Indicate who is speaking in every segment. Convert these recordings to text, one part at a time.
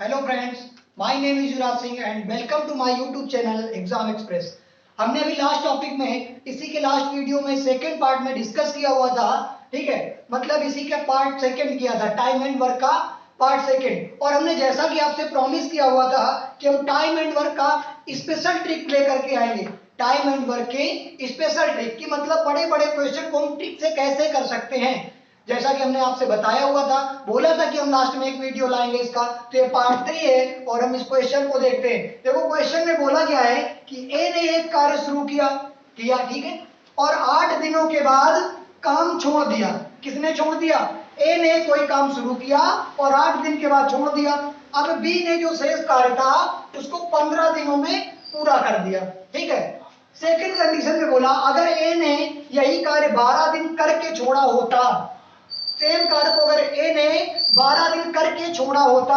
Speaker 1: Hello friends, my name is Yuvraj Singh and welcome to my YouTube channel exam express. हमने अभी last topic में इसी के लास्ट वीडियो में सेकंड पार्ट में डिस्कस किया हुआ था। ठीक है, मतलब इसी के पार्ट सेकंड किया था, टाइम एंड वर्क का पार्ट सेकंड। और हमने जैसा कि आपसे प्रॉमिस किया हुआ था कि हम टाइम एंड वर्क का स्पेशल ट्रिक लेकर के आएंगे। टाइम एंड वर्क के स्पेशल ट्रिक की मतलब बड़े बड़े क्वेश्चन को हम ट्रिक से कैसे कर सकते हैं, जैसा कि हमने आपसे बताया हुआ था। बोला था कि हम लास्ट में एक वीडियो लाएंगे इसका, तो ये पार्ट 3 है और हम इस क्वेश्चन को देखते हैं। देखो क्वेश्चन में बोला गया है कि ए ने एक कार्य शुरू किया, ठीक है, और 8 दिनों के बाद काम छोड़ दिया। किसने छोड़ दिया? ए ने कोई काम शुरू किया और 8 दिन के बाद छोड़ दिया। अब बी ने जो शेष कार्य था उसको 15 दिनों में पूरा कर दिया। ठीक है, सेकंड कंडीशन में बोला अगर ए ने यही कार्य 12 दिन करके छोड़ा होता, सेम कार्य को अगर ए ने 12 दिन करके छोड़ा होता,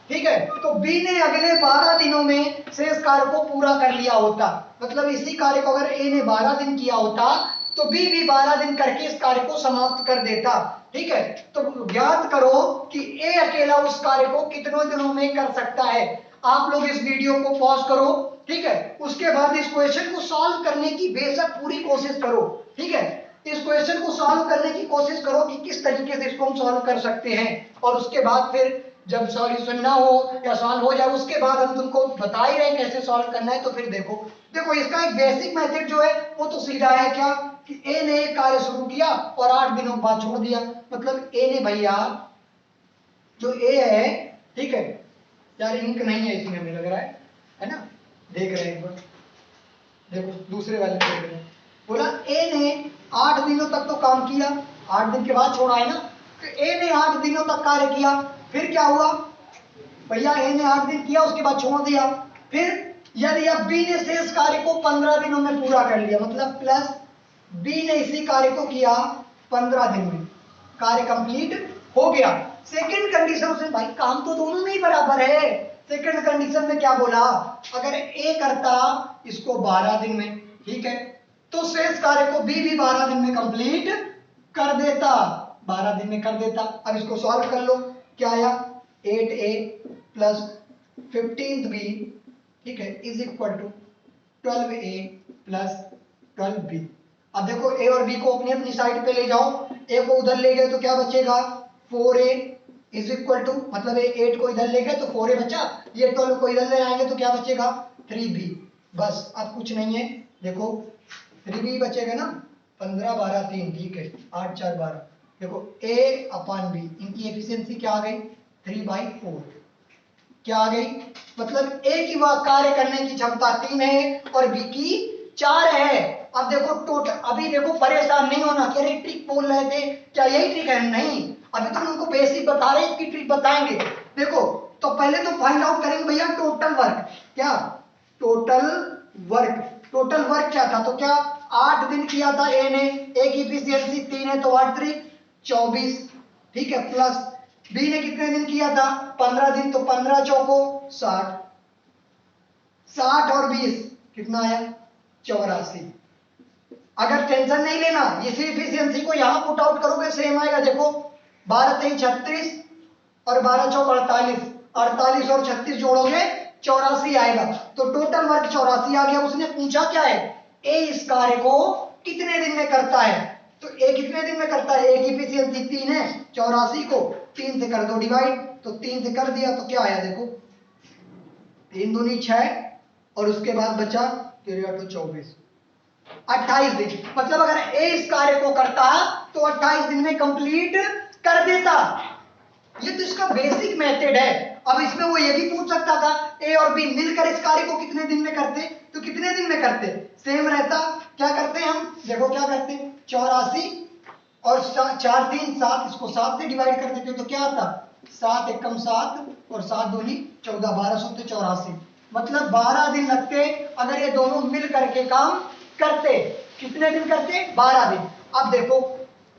Speaker 1: ठीक है, तो बी ने अगले 12 दिनों में शेष कार्य को पूरा कर लिया होता। मतलब इसी कार्य को अगर ए ने 12 दिन किया होता तो बी भी 12 दिन करके इस कार्य को समाप्त कर देता। ठीक है, तो ज्ञात करो कि ए अकेला उस कार्य को कितने दिनों में कर सकता है। आप लोग इस वीडियो को पॉज करो, ठीक है, उसके बाद इस क्वेश्चन को सॉल्व करने की बेशक पूरी कोशिश करो। ठीक है, इस क्वेश्चन को सॉल्व करने की कोशिश करो कि किस तरीके से इसको हम सॉल्व कर सकते हैं, और उसके बाद फिर जब सॉल्यूशन ना हो या सॉल्व हो जाए उसके बाद हम तुमको बता ही रहे कैसे सॉल्व करना है। तो फिर देखो इसका एक बेसिक मेथड जो है वो तो सीधा है क्या कि ए ने एक कार्य शुरू किया और 8 दिनों बाद छोड़ दिया। मतलब ए ने भैया जो ए है, ठीक है, यार इंक नहीं है इसमें हमें लग रहा है ना, देख रहे हैं एक बार, देखो दूसरे वाले देख रहे हैं। बोला ए ने 8 दिनों तक तो काम किया, 8 दिन के बाद छोड़ा है ना, तो ए ने 8 दिनों तक कार्य किया। फिर क्या हुआ भैया, ए ने 8 दिन किया उसके बाद छोड़ दिया। फिर यदि अब बी ने शेष कार्य को 15 दिनों में पूरा कर लिया, मतलब प्लस बी ने इसी कार्य को किया 15 दिन में, कार्य कंप्लीट हो गया। सेकंड कंडीशन से भाई काम तो दोनों में ही बराबर है। सेकंड कंडीशन में क्या बोला, अगर ए करता इसको 12 दिन में, ठीक है, तो शेष कार्य को बी भी 12 दिन में कंप्लीट कर देता, 12 दिन में कर देता। अब इसको सॉल्व कर लो, क्या आया 8a प्लस 15b, ठीक है, is equal to 12a plus 12b। अब देखो ए और बी को अपनी अपनी साइड पे ले जाओ, ए को उधर ले गए तो क्या बचेगा 4a इज इक्वल टू, मतलब ये 8 को इधर ले गए तो 4a बचा, ये 12 को इधर ले आएंगे तो क्या बचेगा 3b। बस अब कुछ नहीं है, देखो 3b बचेगा ना, 15 12 3, ठीक है, 8 4 12। देखो a अपॉन b, इनकी एफिशिएंसी क्या आ गई 3/4, क्या आ गई, मतलब a की वह कार्य करने की क्षमता 3 है और b की 4 है। अब देखो टोटल, अभी देखो परेशान नहीं होना कि अरे ट्रिक बोल रहे थे क्या यही ट्रिक है, नहीं, अभी तो उनको बेसिक बता रहे इसकी ट्रिक बताएंगे। देखो तो पहले तो फाइंड आउट करेंगे भैया टोटल वर्क, क्या टोटल वर्क, टोटल वर्क क्या था, तो क्या 8 दिन किया था ए ने, ए की एफिशिएंसी 3 है तो 8 3 24, ठीक है, प्लस बी ने कितने दिन किया था 15 दिन, तो 15 चौको 60, 60 और 20 कितना आया 84। अगर टेंशन नहीं लेना, इसी एफिशिएंसी को यहां पुट आउट करोगे सेम आएगा। देखो 12 3 36 और 12 चौक 48, 48 और 36 जोड़ोगे 84 आएगा। तो टोटल वर्क 84 आ गया। उसने पूछा क्या है, ए इस कार्य को कितने दिन में करता है, तो ए कितने दिन में करता है, ए की एफिशिएंसी 3 है, 84 को 3 से कर दो डिवाइड, तो 3 से कर दिया तो क्या आया, देखो 3 दूनी 6 और उसके बाद बचा 13 8 24, 28 दिन। मतलब अगर ए इस कार्य को करता तो 28 दिन में कंप्लीट कर देता। ये तो इसका बेसिक मेथड है। अब इसमें वो ये भी पूछ सकता था ए और बी मिलकर इस कार्य को कितने दिन में करते, तो कितने दिन में करते, सेम रहता। क्या करते हैं हम, देखो क्या करते, 84 और 4 3 7, इसको 7 से डिवाइड कर देते तो क्या आता 7 एकम 7 और 7 दूनी 14, 12 सूत्र 84, मतलब 12 दिन लगते अगर ये दोनों मिल करके काम करते। कितने दिन करते 12 दिन। अब देखो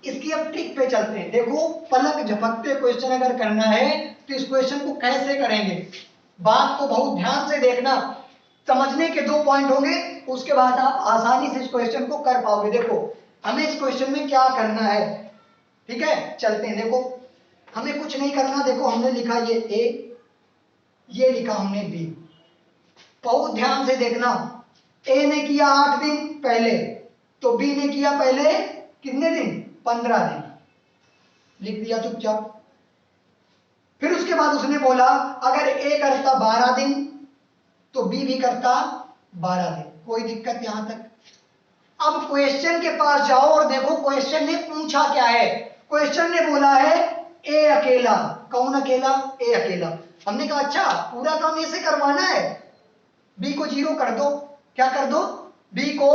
Speaker 1: इसकी अब ट्रिक पे चलते हैं। देखो पलक झपकते क्वेश्चन अगर करना है तो इस क्वेश्चन को कैसे करेंगे, बात को बहुत ध्यान से देखना, समझने के 2 पॉइंट होंगे, उसके बाद आप आसानी से इस क्वेश्चन को कर पाओगे। देखो हमें इस क्वेश्चन में क्या करना है, ठीक है, चलते हैं। देखो हमें कुछ नहीं करना, देखो हमने लिखा ये ए, ये लिखा हमने बी। बहुत ध्यान से देखना, ए ने किया 8 दिन पहले, तो बी ने किया पहले कितने दिन? 15 दिन। लिख दिया चुपचाप। फिर उसके बाद उसने बोला अगर ए करता 12 दिन तो बी भी करता 12 दिन। कोई दिक्कत यहां तक? अब क्वेश्चन के पास जाओ और देखो क्वेश्चन ने पूछा क्या है। क्वेश्चन ने बोला है ए अकेला। कौन अकेला? ए अकेला। हमने कहा अच्छा पूरा काम ऐसे करवाना है, बी को 0 कर दो। क्या कर दो? बी को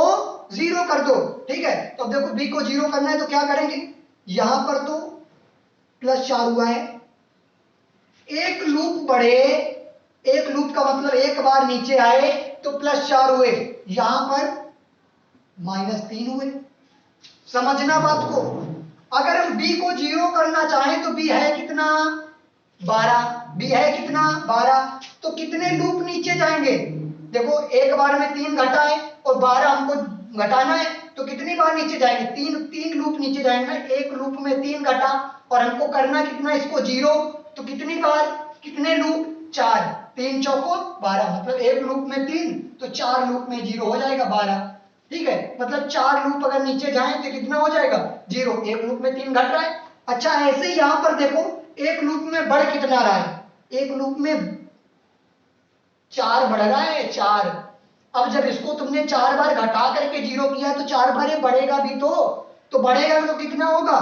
Speaker 1: 0 कर दो। ठीक है, तो अब देखो बी को 0 करना है तो क्या करेंगे, यहां पर तो +4 हुआ है, एक लूप बढ़े, एक लूप का मतलब एक बार नीचे आए तो +4 हुए, यहां पर -3 हुए। समझना बात को। अगर हम b को 0 करना चाहें तो b है कितना? 12। b है कितना? 12। तो कितने लूप नीचे जाएंगे? देखो एक बार में 3 घटा है और 12 हमको घटाना है, तो कितनी बार नीचे जाएंगे? 3 लूप नीचे जाएंगे। एक लूप में 3 घटा और हमको करना कितना? इसको 0। तो कितनी बार, कितने लूप? 4। 3 चौको 12, मतलब एक लूप में 3 तो 4 लूप में 0 हो जाएगा 12। ठीक है, मतलब 4 लूप अगर नीचे जाएं तो कितना हो जाएगा? 0। एक लूप में 3 घट रहा है। अच्छा ऐसे ही यहां पर देखो एक लूप में बढ़ कितना रहा है? एक लूप में 4 बढ़ रहा है, 4। अब जब इसको तुमने 4 बार घटा करके 0 किया तो 4 बार ये बढ़ेगा भी तो बढ़ेगा तो कितना होगा?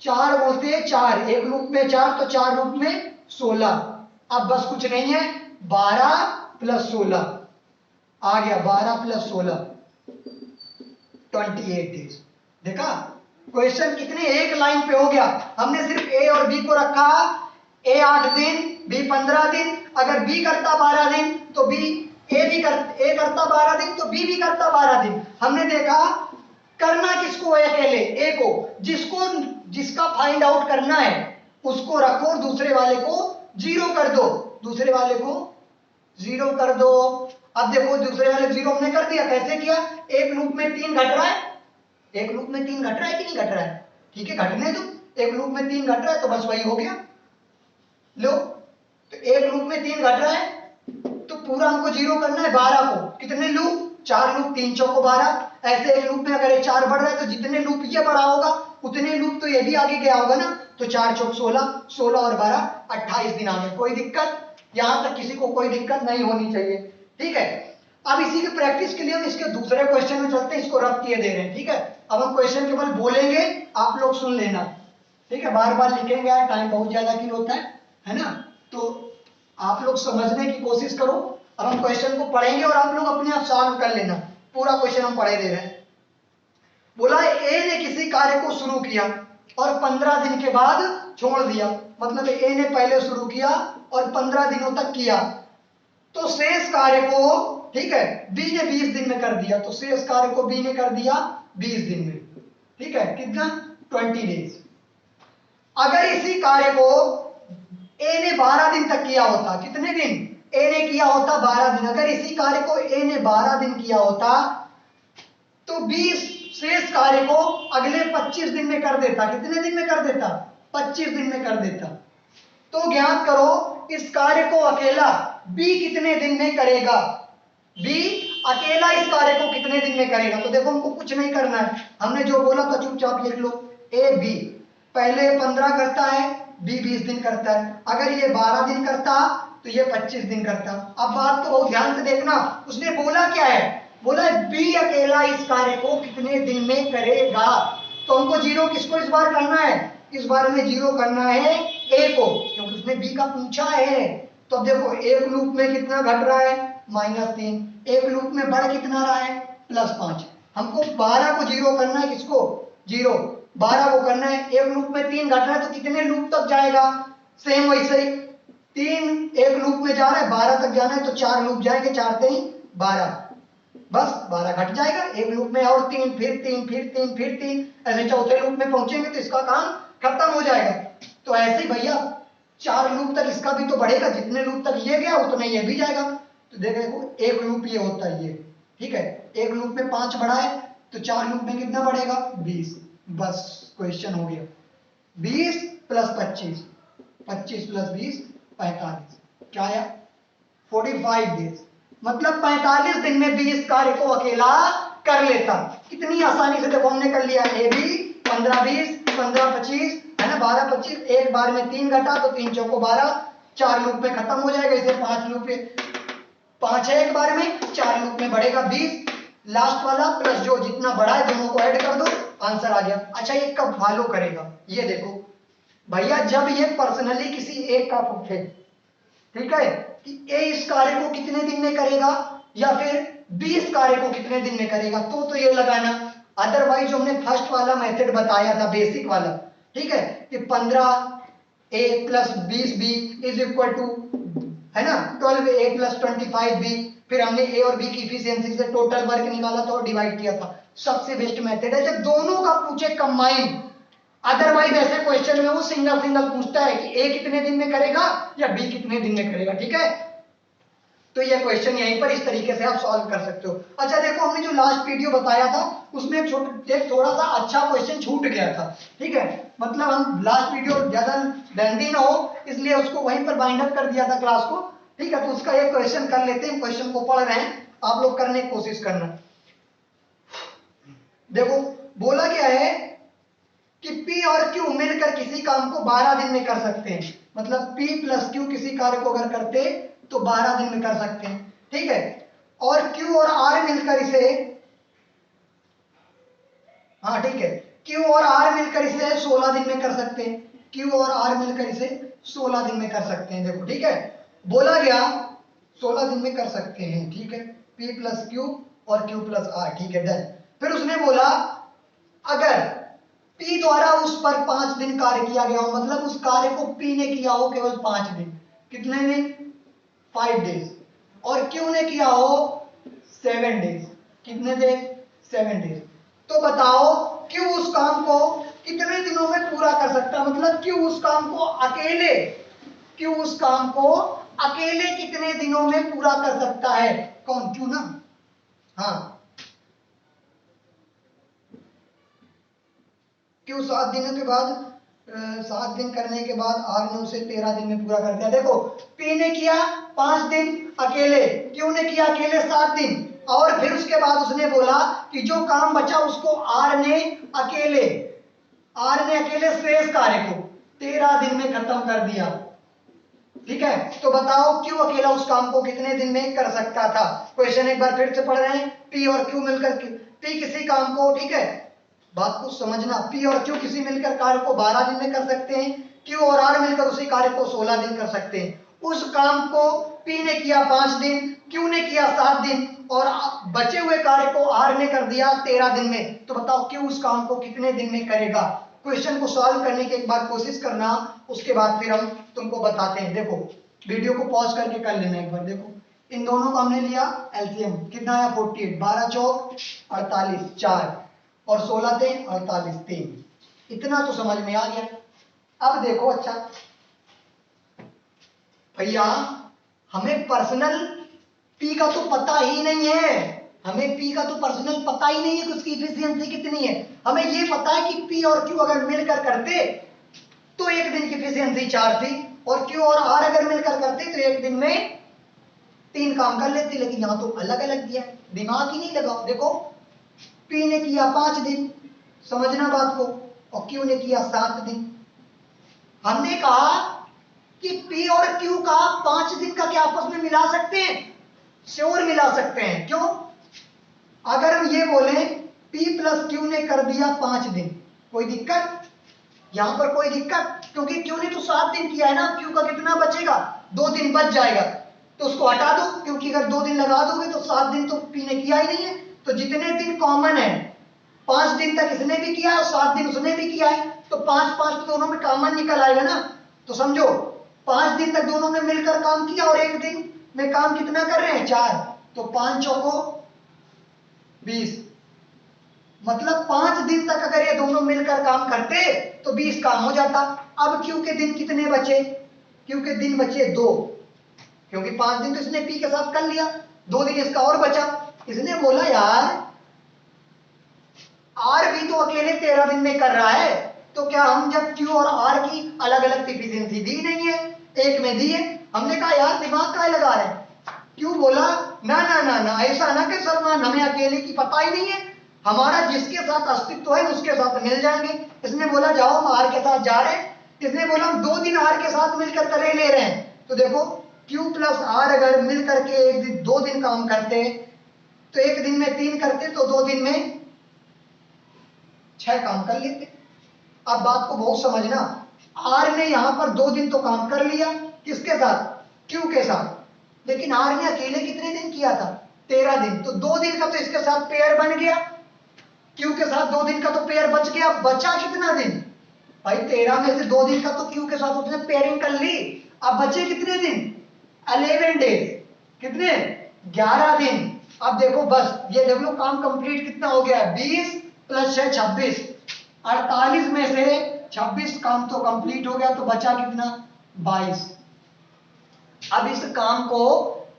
Speaker 1: 4 बोलते 4, एक लूप में 4 तो 4 लूप में 16। अब बस कुछ नहीं है, 12 + 16 आ गया, 12 + 16 28 डेज। देखा क्वेश्चन कितने एक लाइन पे हो गया। हमने सिर्फ ए और बी को रखा, ए 8 दिन बी 15 दिन। अगर बी करता 12 दिन तो बी ए करता 12 दिन तो बी भी करता 12 दिन। हमने देखा करना किसको है? अकेले ए को। जिसका फाइंड आउट करना है उसको रखो और दूसरे वाले को 0 कर दो। दूसरे वाले को 0 कर दो। अब देखो दूसरे वाले 0 हमने कर दिया। कैसे किया? एक लूप में 3 घट रहा है, एक लूप में 3 घट रहा है कि नहीं घट रहा है? ठीक है, घटने दो। एक लूप में 3 घट रहा है तो बस वही हो गया। लो, तो एक लूप में 3 घट रहा है तो पूरा हमको 0 करना है 12 को। कितने लूप? 4 लूप, 3 चौको 12। ऐसे एक लूप में अगर ये 4 बढ़ रहा है तो जितने लूप ये बढ़ा होगा उतने लूप तो ये भी आगे गया होगा ना। तो 4 चौक 16, 16 और 12 28 दिन आ गए। कोई दिक्कत? यहां तक किसी को कोई दिक्कत नहीं होनी चाहिए। ठीक है, अब इसी की प्रैक्टिस के लिए हम इसके दूसरे क्वेश्चन में चलते हैं। इसको रब किए दे रहे हैं। ठीक है, अब हम क्वेश्चन केवल बोलेंगे, आप लोग सुन लेना। ठीक है, बार बार लिखेंगे यार, टाइम बहुत ज्यादा किल होता है ना। तो आप लोग समझने की कोशिश करो। अब हम क्वेश्चन को पढ़ेंगे और आप लोग अपने आप सॉल्व कर लेना। पूरा क्वेश्चन हम पढ़े दे रहे हैं। बोला ए ने किसी कार्य को शुरू किया और 15 दिन के बाद छोड़ दिया। मतलब ए ने पहले शुरू किया और 15 दिनों तक किया, तो शेष कार्य को, ठीक है, बी ने 20 दिन में कर दिया। तो शेष कार्य को बी ने कर दिया 20 दिन में। ठीक है, कितना? 20 डेज। अगर इसी कार्य को ए ने 12 दिन तक किया होता, कितने दिन? ए ने किया होता 12 दिन। अगर इसी कार्य को ए ने 12 दिन किया होता तो 20 शेष कार्य को अगले 25 दिन में कर देता। कितने दिन में कर देता? 25 दिन में कर देता। तो ज्ञात करो इस कार्य को अकेला बी कितने दिन में करेगा? बी अकेला इस कार्य को कितने दिन में करेगा? तो देखो हमको कुछ नहीं करना है, हमने जो बोला था चुपचाप लिख लो। ए बी पहले 15 करता है, बी 20 दिन करता है। अगर ये 12 दिन करता तो ये 25 दिन करता। अब बात को बहुत ध्यान से देखना, उसने बोला क्या है? बोला बी अकेला इस कार्य को कितने दिन में करेगा। तो हमको 0 किसको इस बार करना है? इस बार में 0 करना है ए को, क्योंकि उसने बी का पूछा है। तो अब देखो एक लूप में कितना घट रहा है? -3। एक लूप में बढ़ कितना रहा है? +5। हमको 12 को 0 करना है। किसको? 0, 12 को करना है। एक लूप में 3 घट रहा है तो कितने लूप तक जाएगा? सेम वैसे ही 3 एक लूप में जा रहा है, 12 तक जाना है तो 4 लूप जाएंगे, 4 3 12, बस 12 घट जाएगा। एक लूप में और 3, फिर 3, फिर 3, फिर 3, ऐसे चौथे लूप में पहुंचेंगे तो इसका काम खत्म हो जाएगा। तो ऐसे ही भैया 4 लूप तक इसका भी तो बढ़ेगा, जितने लूप तक ये गया उतना ये भी जाएगा। तो देखो एक लूप ये होता है ये, ठीक है, एक लूप में 5 बढ़ा है तो 4 लूप में कितना बढ़ेगा? 20। बस क्वेश्चन हो गया। 20 + 25, 25 + 20 45। क्या आया? 45 डेज, मतलब 45 दिन में 20 कार्य को अकेला कर लेता। कितनी आसानी से देखो हमने कर लिया। ए बी 15 20 15 25 है ना, 12 25, एक बार में 3 घटा तो 3 चौको 12, 4 लूप में खत्म हो जाएगा। इसे 5 लूप में 5 है एक बार में, 4 लूप में बढ़ेगा 20, लास्ट वाला प्लस जो जितना बड़ा है दोनों को ऐड कर दो, आंसर आ गया। अच्छा ये कब फॉलो करेगा, ये देखो भैया, जब ये पर्सनली किसी एक का पूछे, ठीक है, कि ए इस कार्य को कितने दिन में करेगा या फिर 20 कार्य को कितने दिन में करेगा, तो ये लगाना। अदरवाइज जो हमने फर्स्ट वाला मेथड बताया था बेसिक वाला, ठीक है, कि 15 a plus 20 b is equal to, है ना, 12 ए प्लस 25 बी, फिर हमने ए और बी की इफिशियंसी से टोटल वर्क निकाला था और डिवाइड किया था। सबसे बेस्ट मेथड है जब दोनों का पूछे कंबाइन। अदरवाइज ऐसे क्वेश्चन में वो सिंगल सिंगल पूछता है कि ए कितने दिन में करेगा या बी कितने दिन में करेगा, ठीक है। तो ये क्वेश्चन यहीं पर इस तरीके से आप सॉल्व कर सकते हो। अच्छा देखो हमने जो लास्ट वीडियो बताया था उसमें एक थोड़ा सा अच्छा क्वेश्चन छूट गया था, ठीक है, मतलब हम लास्ट वीडियो ज्यादा लेंथी ना हो इसलिए उसको वहीं पर बाइंड अप कर दिया था क्लास को, ठीक है। तो उसका एक क्वेश्चन कर लेते हैं, क्वेश्चन को पढ़ रहे हैं, आप लोग करने की कोशिश करना। देखो बोला गया है कि P और Q मिलकर किसी काम को 12 दिन में कर सकते हैं, मतलब P प्लस Q किसी कार्य को अगर करते तो 12 दिन में कर सकते हैं, ठीक है। और Q और R मिलकर इसे, हाँ ठीक है, Q और R मिलकर इसे 16 दिन में कर सकते हैं, Q और R मिलकर इसे 16 दिन में कर सकते हैं। देखो ठीक है, बोला गया 16 दिन में कर सकते हैं, ठीक है, P प्लस Q और Q प्लस R, ठीक है, डन। फिर उसने बोला अगर P द्वारा उस पर 5 दिन कार्य किया गया हो, मतलब उस कार्य को P ने किया हो केवल 5 दिन, कितने दिन, 5 डेज, और Q ने किया हो 7 डेज, कितने डेज, 7 डेज, तो बताओ Q उस काम को कितने दिनों में पूरा कर सकता है, मतलब Q उस काम को अकेले, Q उस काम को अकेले कितने दिनों में पूरा कर सकता है, कौन, Q ना, हाँ क्यों 7 दिनों के बाद 7 दिन करने के बाद आर ने उसे 13 दिन में पूरा कर दिया। देखो P ने किया 5 दिन अकेले, Q ने किया अकेले 7 दिन, और फिर उसके बाद उसने बोला कि जो काम बचा उसको आर ने अकेले शेष कार्य को 13 दिन में खत्म कर दिया, ठीक है। तो बताओ Q अकेला उस काम को कितने दिन में कर सकता था। क्वेश्चन एक बार फिर से पढ़ रहे हैं, P और Q मिलकर, P किसी काम को, ठीक है, बात को समझना, P और Q किसी मिलकर कार्य को 12 दिन में कर सकते हैं, Q और R मिलकर उसी कार्य को 16 दिन कर सकते हैं। उस काम को P ने किया 5 दिन, Q ने किया 7 दिन, और बचे हुए कार्य को R ने कर दिया 13 दिन में, तो बताओ Q उस काम को कितने दिन में करेगा। क्वेश्चन को सॉल्व करने की एक बार कोशिश करना, उसके बाद फिर हम तुमको बताते हैं। देखो वीडियो को पॉज करके कर लेना एक बार। देखो इन दोनों का हमने लिया एलसीएम, कितना आया 48, 12 चौक 48, 4 और 16 थे 48, 3, इतना तो समझ में आ गया। अब देखो अच्छा भैया, हमें पर्सनल P का तो पता ही नहीं है, हमें P का तो पर्सनल पता ही नहीं है कि उसकी इफिशियंसी कितनी है। हमें ये पता है कि P और Q अगर मिलकर करते तो एक दिन की इफिशियंसी 4 थी, और Q और R अगर मिलकर करते तो एक दिन में 3 काम कर लेते, लेकिन यहां तो अलग अलग दिया, दिमाग ही नहीं लगा। देखो P ने किया 5 दिन, समझना बात को, और Q ने किया 7 दिन। हमने कहा कि P और Q का 5 दिन का क्या आपस में मिला सकते हैं, श्योर मिला सकते हैं। क्यों, अगर हम ये बोले P प्लस Q ने कर दिया 5 दिन, कोई दिक्कत, यहां पर कोई दिक्कत, क्योंकि Q ने तो 7 दिन किया है ना, Q का कितना बचेगा, 2 दिन बच जाएगा, तो उसको हटा दो, क्योंकि अगर 2 दिन लगा दोगे तो 7 दिन तो P ने किया ही नहीं है, तो जितने दिन कॉमन है 5 दिन तक इसने भी किया और 7 दिन उसने भी किया है, तो 5-5 तो दोनों में कॉमन निकल आएगा ना। तो समझो 5 दिन तक दोनों ने मिलकर काम किया और एक दिन में काम कितना कर रहे हैं, 4, तो 5 चौको 20, मतलब 5 दिन तक अगर ये दोनों मिलकर काम करते तो 20 काम हो जाता। अब Q के दिन कितने बचे, Q के दिन बचे 2, क्योंकि 5 दिन तो इसने P के साथ कर लिया, 2 दिन इसका और बचा। इसने बोला यार R भी तो अकेले 13 दिन में कर रहा है, तो क्या हम जब Q और R की अलग अलग इफिशियंसी दी नहीं है, एक में दी है, हमने कहा यार दिमाग काहे लगा रहे हैं, क्यों बोला ना ना ना ना, ऐसा ना कि सलमान हमें अकेले की पता ही नहीं है, हमारा जिसके साथ अस्तित्व है उसके साथ मिल जाएंगे। इसने बोला जाओ हम आर के साथ जा रहे हैं, इसने बोला हम 2 दिन आर के साथ मिलकर करे ले रहे हैं। तो देखो क्यू प्लस आर अगर मिल करके एक दिन 2 दिन काम करते तो एक दिन में 3 करते तो 2 दिन में 6 काम कर लेते। अब बात को बहुत समझना, आर ने यहां पर 2 दिन तो काम कर लिया, किसके साथ, क्यू के साथ, लेकिन आर ने अकेले कितने दिन किया था, 13 दिन। तो 2 दिन का तो इसके साथ पेयर बन गया, क्यू के साथ 2 दिन का तो पेयर बच गया। बचा कितना दिन भाई, 13 में से 2 दिन का तो क्यू के साथ उसने पेयरिंग कर ली। अब बचे कितने दिन, 11 डेज, कितने, 11 दिन। अब देखो बस ये देख लो काम कंप्लीट कितना हो गया, 20 प्लस 6 26, 48 में से 26 काम तो कंप्लीट हो गया, तो बचा कितना, 22। अब इस काम को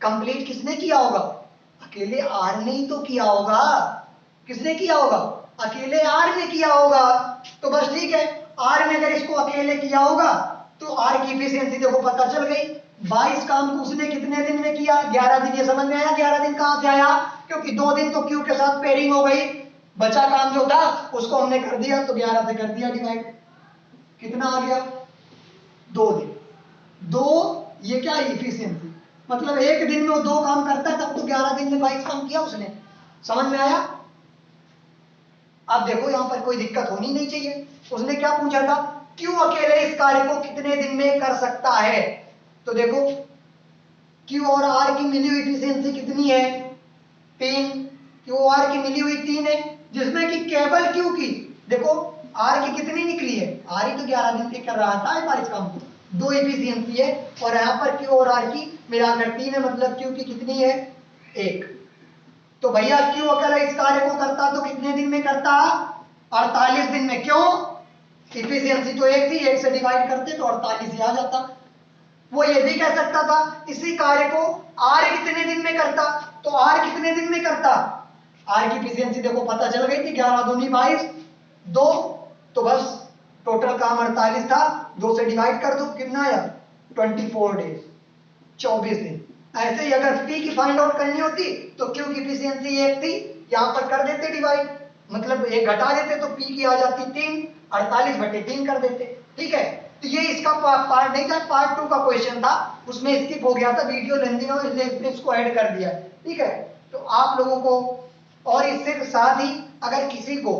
Speaker 1: कंप्लीट किसने किया होगा, अकेले आर ने ही तो किया होगा। किसने किया होगा, अकेले आर ने किया होगा। तो बस ठीक है, आर ने अगर इसको अकेले किया होगा तो आर की इफिशियंसी देखो पता चल गई। 22 काम को उसने कितने दिन में किया, 11 दिन। ये समझ में आया 11 दिन कहां से आया, क्योंकि 2 दिन तो क्यू के साथ पेयरिंग हो गई, बचा काम जो था उसको हमने कर दिया, तो 11 से कर दिया डिवाइड, कितना आ गया, 2 दिन। 2 ये क्या इफिशियंसी, मतलब एक दिन में वो 2 काम करता है, तब तो 11 दिन में 22 काम किया उसने। समझ में आया। अब देखो यहां पर कोई दिक्कत होनी नहीं चाहिए। उसने क्या पूछा था, क्यों अकेले इस कार्य को कितने दिन में कर सकता है। तो देखो क्यू और आर की मिली हुई इफिशियंसी कितनी है, 3। क्यू आर की मिली हुई 3 है, जिसमें कि केवल क्यू की देखो आर की कितनी निकली है, आर ही तो 11 दिन से कर रहा था 22 काम को, 2 इफिशियंसी है। और यहां पर क्यू और आर की मिलाकर 3 है, मतलब क्यू की कितनी है, 1। तो भैया क्यू अकेला इस कार्य को करता तो कितने दिन में करता, 48 दिन में। क्यों, इफिशियंसी तो 1 थी, 1 से डिवाइड करते तो 48 ही आ जाता। वो ये भी कह सकता था इसी कार्य को आर कितने दिन में करता, तो आर कितने दिन में करता, आर की इफिशियंसी देखो पता चल गई थी, 11 दूनी 22, 2, तो बस टोटल काम 48 था, 2 से डिवाइड कर दो कितना आया, 24 डेज, 24 दिन। ऐसे ही अगर पी की फाइंड आउट करनी होती तो क्यू की इफिशियंसी 1 थी, यहां पर कर देते डिवाइड, मतलब 1 घटा देते तो पी की आ जाती 3, 48/3 कर देते। ठीक है, तो ये इसका पार्ट नहीं था, पार्ट 2 का क्वेश्चन था, उसमें स्किप हो गया था, वीडियो लेंदी हो इसलिए इसको ऐड कर दिया। ठीक है, तो आप लोगों को और इससे साथ ही अगर किसी को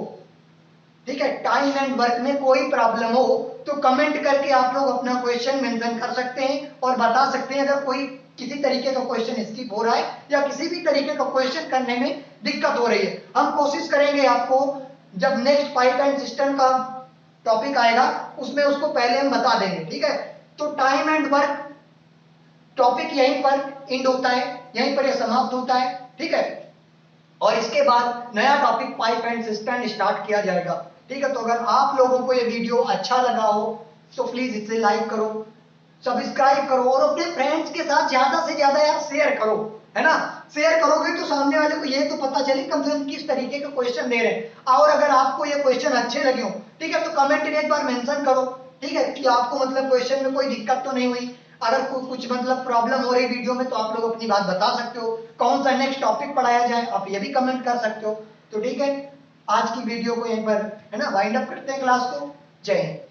Speaker 1: ठीक है टाइम एंड वर्क में कोई प्रॉब्लम हो तो कमेंट करके आप लोग अपना क्वेश्चन मेंशन कर सकते हैं और बता सकते हैं अगर कोई किसी तरीके का क्वेश्चन स्किप हो रहा है या किसी भी तरीके का क्वेश्चन करने में दिक्कत हो रही है। हम कोशिश करेंगे आपको जब नेक्स्ट पाइप एंड सिस्टम का टॉपिक आएगा उसमें उसको पहले हम बता देंगे। ठीक है, तो टाइम एंड वर्क टॉपिक यहीं पर एंड होता है, यहीं पर यह समाप्त होता है। ठीक है, और इसके बाद नया topic pipe and system start किया जाएगा। ठीक है, तो अगर आप लोगों को ये वीडियो अच्छा लगा हो तो प्लीज इसे लाइक करो, सब्सक्राइब करो और अपने फ्रेंड्स के साथ ज्यादा से ज्यादा यार शेयर करो, है ना। शेयर करोगे तो सामने वाले को ये तो पता चले कम से कम किस तरीके का क्वेश्चन दे रहे हैं। और अगर आपको ये क्वेश्चन अच्छे लगे हो, ठीक है, तो कमेंट में एक बार मेंशन करो, ठीक है, कि आपको मतलब क्वेश्चन में कोई दिक्कत तो नहीं हुई। अगर कुछ मतलब प्रॉब्लम हो रही वीडियो में तो आप लोग अपनी बात बता सकते हो, कौन सा नेक्स्ट टॉपिक पढ़ाया जाए आप ये भी कमेंट कर सकते हो। तो ठीक है, आज की वीडियो को यहीं पर है ना वाइंड अप करते हैं क्लास को। जय हिंद।